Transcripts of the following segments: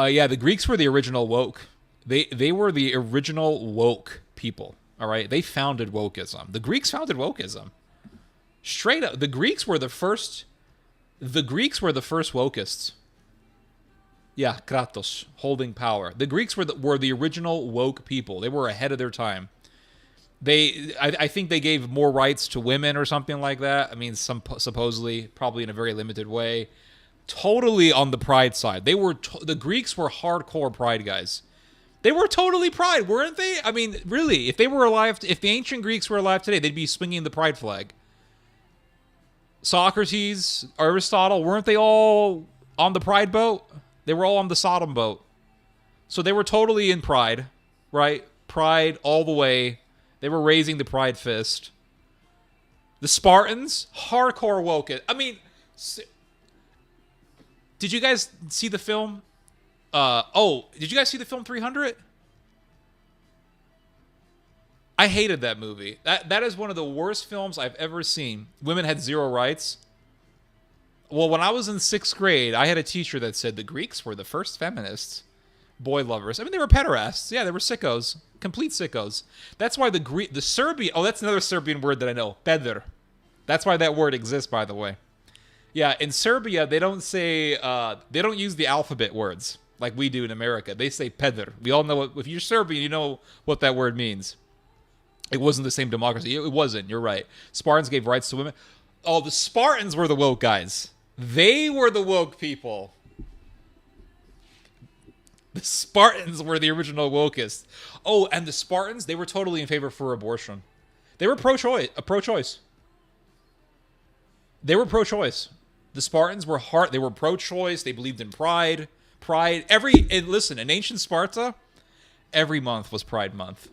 Yeah, the Greeks were the original woke. They were the original woke people. All right, they founded wokeism. The Greeks founded wokeism. Straight up, the Greeks were the first. The Greeks were the first wokeists. Yeah, Kratos, holding power. The Greeks were the original woke people. They were ahead of their time. I think they gave more rights to women or something like that. I mean, supposedly, probably in a very limited way. Totally on the pride side. The Greeks were hardcore pride guys. They were totally pride, weren't they? I mean, really, if they were alive, if the ancient Greeks were alive today, they'd be swinging the pride flag. Socrates, Aristotle, weren't they all on the pride boat? They were all on the Sodom boat. So they were totally in pride, right? Pride all the way. They were raising the pride fist. The Spartans, hardcore woke. I mean, did you guys see the film? Did you guys see the film 300? I hated that movie. That is one of the worst films I've ever seen. Women had zero rights. Well, when I was in 6th grade, I had a teacher that said the Greeks were the first feminists. Boy lovers. I mean, they were pederasts. Yeah, they were sickos. Complete sickos. That's why the Serbian... Oh, that's another Serbian word that I know. Peder. That's why that word exists, by the way. Yeah, in Serbia, they don't say... they don't use the alphabet words like we do in America. They say peder. We all know... If you're Serbian, you know what that word means. It wasn't the same democracy. It wasn't. You're right. Spartans gave rights to women. Oh, the Spartans were the woke guys. They were the woke people. The Spartans were the original wokest. Oh, and the Spartans, they were totally in favor for abortion. They were pro-choice. They were pro-choice. The Spartans were they were pro-choice. They believed in pride. And listen, in ancient Sparta, every month was Pride Month.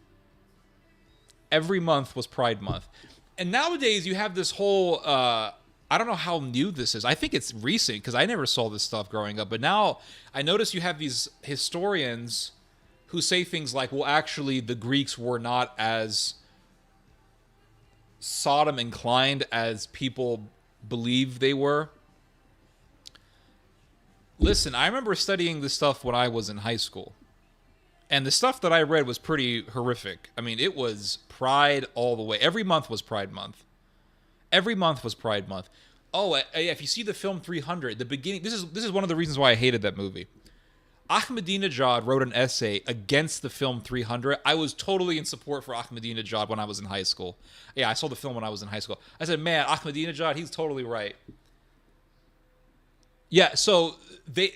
Every month was Pride Month. And nowadays you have this whole, I don't know how new this is. I think it's recent because I never saw this stuff growing up. But now I notice you have these historians who say things like, well, actually the Greeks were not as Sodom inclined as people believe they were. Listen, I remember studying this stuff when I was in high school. And the stuff that I read was pretty horrific. I mean, it was Pride all the way. Every month was Pride Month. Every month was Pride Month. Oh, if you see the film 300, the beginning... This is one of the reasons why I hated that movie. Ahmadinejad wrote an essay against the film 300. I was totally in support for Ahmadinejad when I was in high school. Yeah, I saw the film when I was in high school. I said, man, Ahmadinejad, he's totally right. Yeah, so they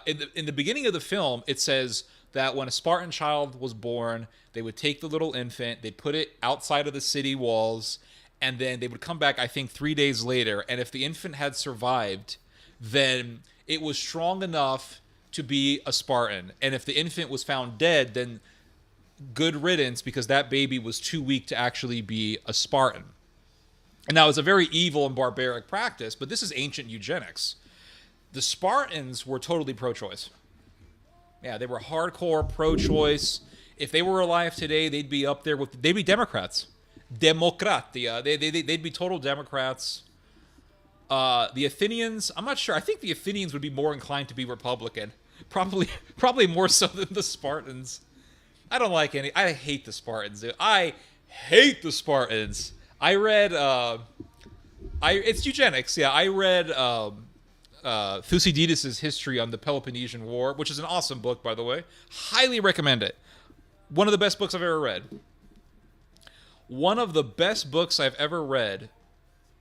in the beginning of the film, it says that when a Spartan child was born, they would take the little infant, they'd put it outside of the city walls, and then they would come back, I think, 3 days later, and if the infant had survived, then it was strong enough to be a Spartan. And if the infant was found dead, then good riddance, because that baby was too weak to actually be a Spartan. And now it's a very evil and barbaric practice, but this is ancient eugenics. The Spartans were totally pro-choice. Yeah, they were hardcore pro-choice. If they were alive today, they'd be up there with... They'd be Democrats. Demokratia. They'd be total Democrats. The Athenians, I'm not sure. I think the Athenians would be more inclined to be Republican. Probably more so than the Spartans. I don't like any... I hate the Spartans, dude. I hate the Spartans. I read... it's eugenics, yeah. I read... Thucydides' History on the Peloponnesian War, which is an awesome book, by the way. Highly recommend it. One of the best books I've ever read. One of the best books I've ever read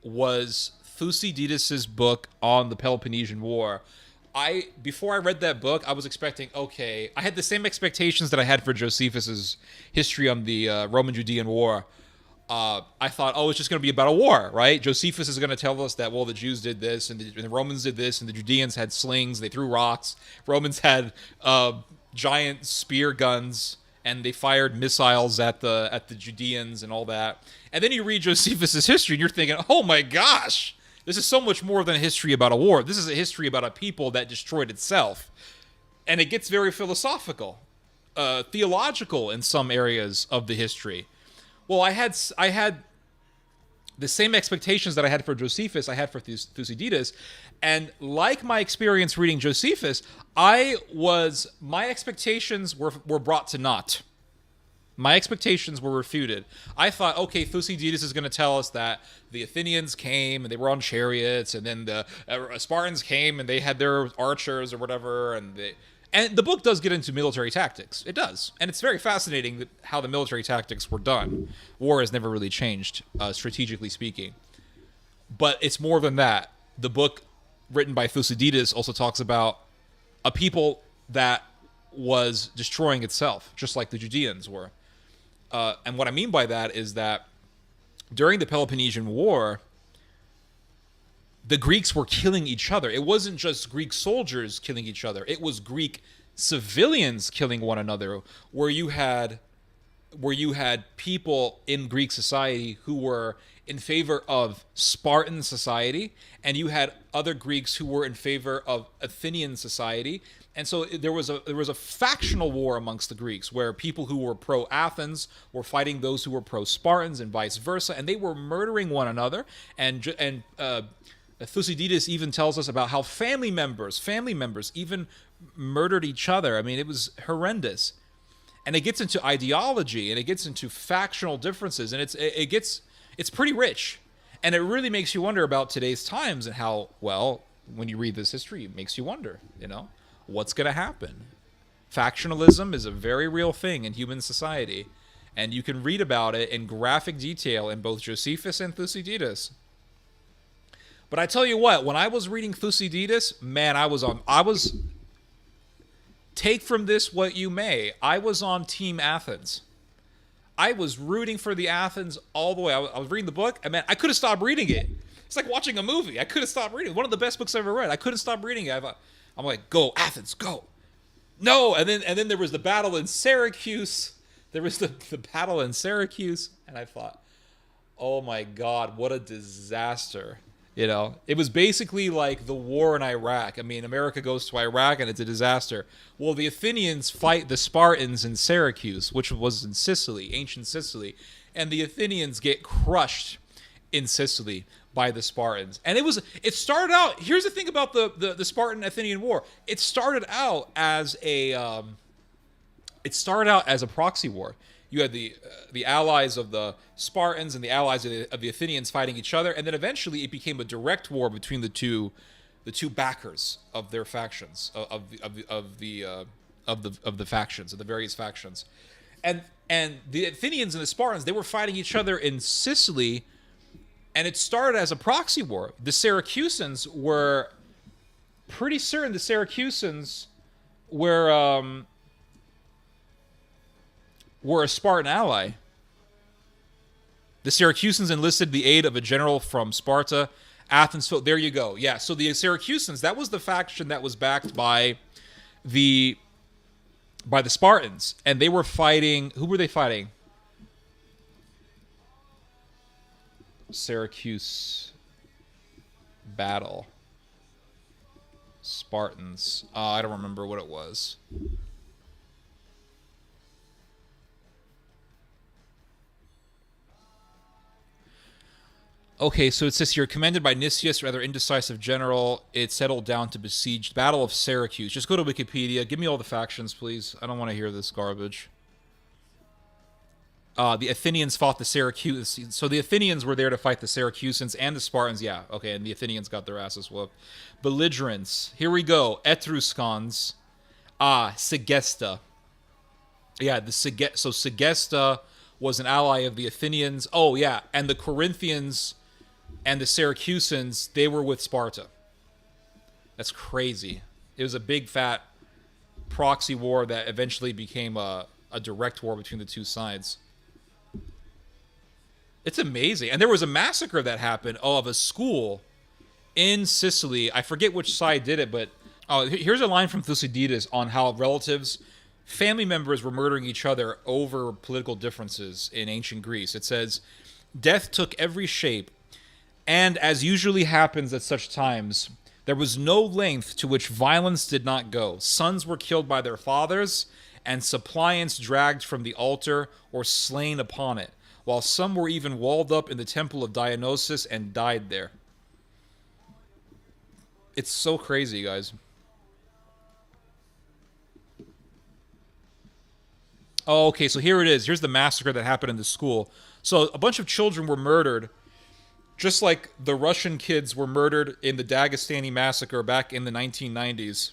was Thucydides' book on the Peloponnesian War. Before I read that book, I was expecting, okay, I had the same expectations that I had for Josephus' History on the Roman-Judean War. I thought, it's just going to be about a war, right? Josephus is going to tell us that, well, the Jews did this, and the Romans did this, and the Judeans had slings, they threw rocks. Romans had giant spear guns, and they fired missiles at the Judeans and all that. And then you read Josephus' history, and you're thinking, oh my gosh, this is so much more than a history about a war. This is a history about a people that destroyed itself. And it gets very philosophical, theological in some areas of the history. Well, I had the same expectations that I had for Josephus, I had for Thucydides. And like my experience reading Josephus, my expectations were brought to naught. My expectations were refuted. I thought, okay, Thucydides is going to tell us that the Athenians came and they were on chariots, and then the Spartans came and they had their archers or whatever, and the book does get into military tactics. It does. And it's very fascinating how the military tactics were done. War has never really changed, strategically speaking. But it's more than that. The book written by Thucydides also talks about a people that was destroying itself, just like the Judeans were. And what I mean by that is that during the Peloponnesian War, the Greeks were killing each other. It wasn't just Greek soldiers killing each other. It was Greek civilians killing one another, where you had people in Greek society who were in favor of Spartan society, and you had other Greeks who were in favor of Athenian society. And so there was a factional war amongst the Greeks, where people who were pro-Athens were fighting those who were pro-Spartans, and vice versa, and they were murdering one another. And Thucydides even tells us about how family members even murdered each other. I mean, it was horrendous. And it gets into ideology, and it gets into factional differences, and it's pretty rich. And it really makes you wonder about today's times and how, well, when you read this history, it makes you wonder, what's going to happen? Factionalism is a very real thing in human society, and you can read about it in graphic detail in both Josephus and Thucydides. But I tell you what, when I was reading Thucydides, man, I was take from this what you may. I was on Team Athens. I was rooting for the Athens all the way. I was reading the book, and man, I couldn't stop reading it. It's like watching a movie. I couldn't stop reading it. One of the best books I've ever read. I couldn't stop reading it. I'm like, go, Athens, go. No, and then there was the battle in Syracuse. There was the battle in Syracuse, and I thought, oh my God, what a disaster. It was basically like the war in Iraq. I mean, America goes to Iraq and it's a disaster. Well, the Athenians fight the Spartans in Syracuse, which was in Sicily, ancient Sicily, and the Athenians get crushed in Sicily by the Spartans. And it started out, here's the thing about the Spartan-Athenian War. It started out as a proxy war. You had the allies of the Spartans and the allies of the Athenians fighting each other, and then eventually it became a direct war between the two backers of their factions, of the factions, of the various factions, and the Athenians and the Spartans, they were fighting each other in Sicily, and it started as a proxy war. The Syracusans were pretty certain were a Spartan ally. The Syracusans enlisted the aid of a general from Sparta. Athens, there you go. Yeah, so the Syracusans, that was the faction that was backed by the Spartans. And they were fighting, who were they fighting? Syracuse battle. Spartans. I don't remember what it was. Okay, so it says here, commanded by Nicias, rather indecisive general, it settled down to besiege the Battle of Syracuse. Just go to Wikipedia. Give me all the factions, please. I don't want to hear this garbage. The Athenians fought the Syracusans. So the Athenians were there to fight the Syracusans and the Spartans. Yeah, okay, and the Athenians got their asses whooped. Belligerents. Here we go. Etruscans. Segesta. Yeah, so Segesta was an ally of the Athenians. Oh, yeah, and the Corinthians and the Syracusans, they were with Sparta. That's crazy. It was a big, fat proxy war that eventually became a direct war between the two sides. It's amazing. And there was a massacre that happened of a school in Sicily. I forget which side did it, but here's a line from Thucydides on how family members were murdering each other over political differences in ancient Greece. It says, death took every shape, and as usually happens at such times, there was no length to which violence did not go. Sons were killed by their fathers, and suppliants dragged from the altar or slain upon it. while some were even walled up in the temple of Dionysus and died there. It's so crazy, guys. Oh, okay, so here it is. Here's the massacre that happened in the school. So a bunch of children were murdered, just like the Russian kids were murdered in the Dagestani massacre back in the 1990s.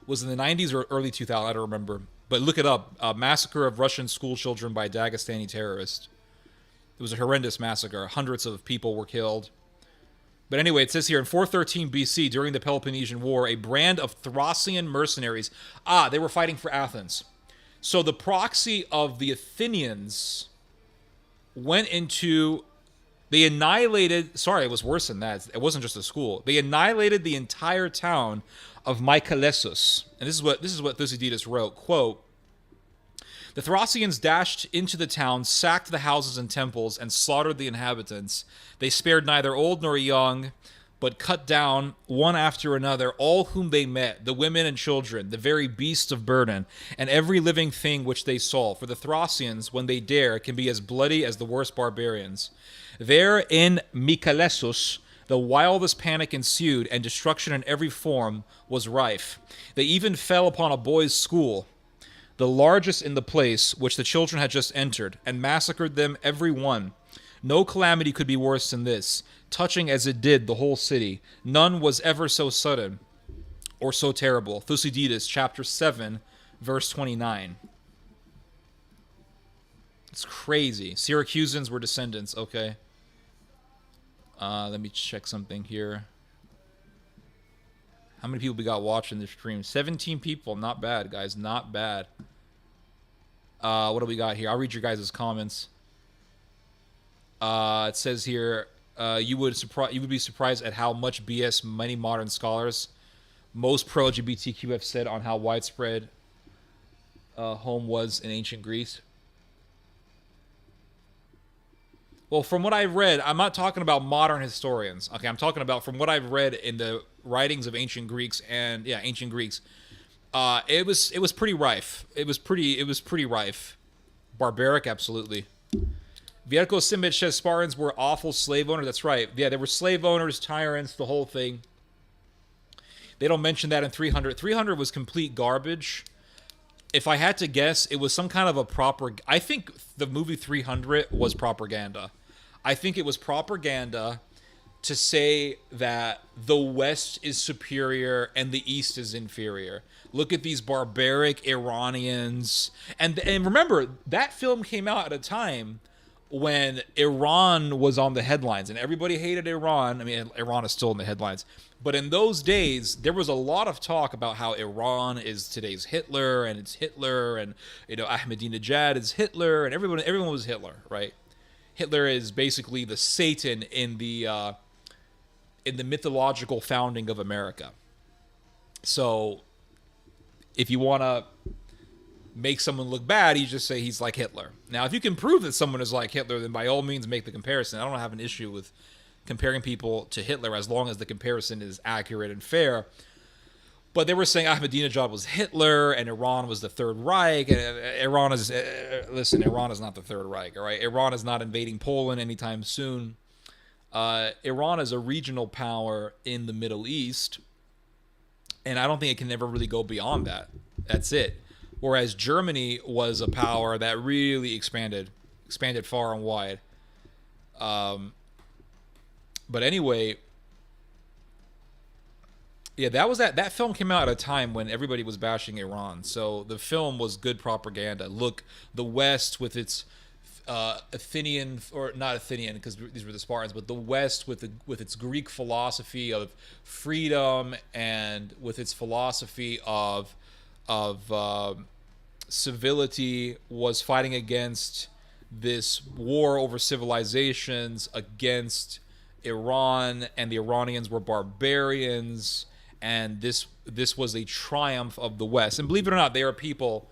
Was in the 90s or early 2000s? I don't remember. But look it up. Massacre of Russian school children by Dagestani terrorists. It was a horrendous massacre. Hundreds of people were killed. But anyway, it says here, in 413 BC, during the Peloponnesian War, a brand of Thracian mercenaries... they were fighting for Athens. So the proxy of the Athenians went into... They annihilated... Sorry, it was worse than that. It wasn't just a school. They annihilated the entire town of Mycalessus. And this is what Thucydides wrote. Quote, the Thracians dashed into the town, sacked the houses and temples, and slaughtered the inhabitants. They spared neither old nor young, but cut down, one after another, all whom they met, the women and children, the very beasts of burden, and every living thing which they saw. For the Thracians, when they dare, can be as bloody as the worst barbarians. There in Mycalessus, the wildest panic ensued, and destruction in every form was rife. They even fell upon a boys' school, the largest in the place, which the children had just entered, and massacred them every one. No calamity could be worse than this, touching as it did the whole city. None was ever so sudden or so terrible. Thucydides, chapter 7, verse 29. It's crazy. Syracusans were descendants, okay. Let me check something here. How many people we got watching this stream? 17 people. Not bad, guys. Not bad. What do we got here? I'll read your guys' comments. It says here, you would be surprised at how much BS many modern scholars, most pro-LGBTQ, have said on how widespread home was in ancient Greece. Well, from what I've read, I'm not talking about modern historians. Okay, I'm talking about from what I've read in the writings of ancient Greeks and ancient Greeks. It was pretty rife. It was pretty rife. Barbaric, absolutely. Vierko Simic says Spartans were awful slave owners. That's right. Yeah, they were slave owners, tyrants, the whole thing. They don't mention that in 300. 300 was complete garbage. If I had to guess, it was some kind of a proper... I think the movie 300 was propaganda. I think it was propaganda to say that the West is superior and the East is inferior. Look at these barbaric Iranians. And remember, that film came out at a time when Iran was on the headlines and everybody hated Iran. I mean, Iran is still in the headlines. But in those days, there was a lot of talk about how Iran is today's Hitler, and it's Hitler, and Ahmadinejad is Hitler, and everyone was Hitler, right? Hitler is basically the Satan in the mythological founding of America. So, if you want to make someone look bad, you just say he's like Hitler. Now, if you can prove that someone is like Hitler, then by all means make the comparison. I don't have an issue with comparing people to Hitler as long as the comparison is accurate and fair. But they were saying Ahmadinejad was Hitler and Iran was the Third Reich. And Iran is not the Third Reich, all right? Iran is not invading Poland anytime soon. Iran is a regional power in the Middle East, and I don't think it can ever really go beyond that. That's it. Whereas Germany was a power that really expanded far and wide. But anyway, yeah, that film came out at a time when everybody was bashing Iran. So the film was good propaganda. Look, the West with its Athenian, or not Athenian because these were the Spartans, but the West with its Greek philosophy of freedom and with its philosophy of civility was fighting against this war over civilizations against Iran, and the Iranians were barbarians, and this was a triumph of the West. And believe it or not, there are people,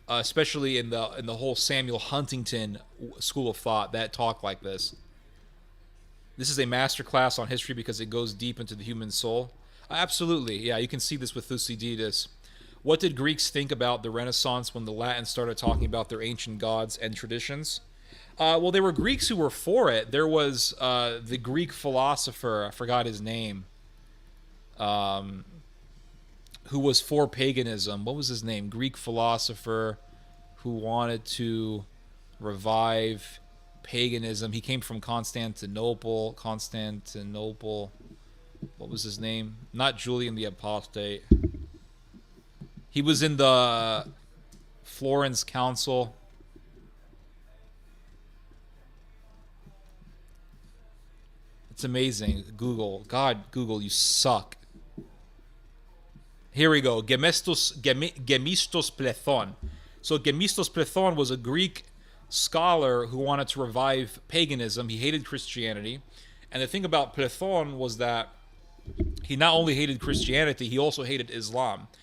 especially in the whole Samuel Huntington school of thought, that talk like this. This is a masterclass on history because it goes deep into the human soul. Absolutely, yeah. You can see this with Thucydides. what did Greeks think about the Renaissance when the Latins started talking about their ancient gods and traditions? Well, there were Greeks who were for it. There was the Greek philosopher, I forgot his name, who was for paganism. What was his name? Greek philosopher who wanted to revive paganism. He came from Constantinople. What was his name? Not Julian the Apostate. He was in the Florence Council. It's amazing. Google. God, Google, you suck. Here we go. Gemistos Plethon. So Gemistos Plethon was a Greek scholar who wanted to revive paganism. He hated Christianity. And the thing about Plethon was that he not only hated Christianity, he also hated Islam.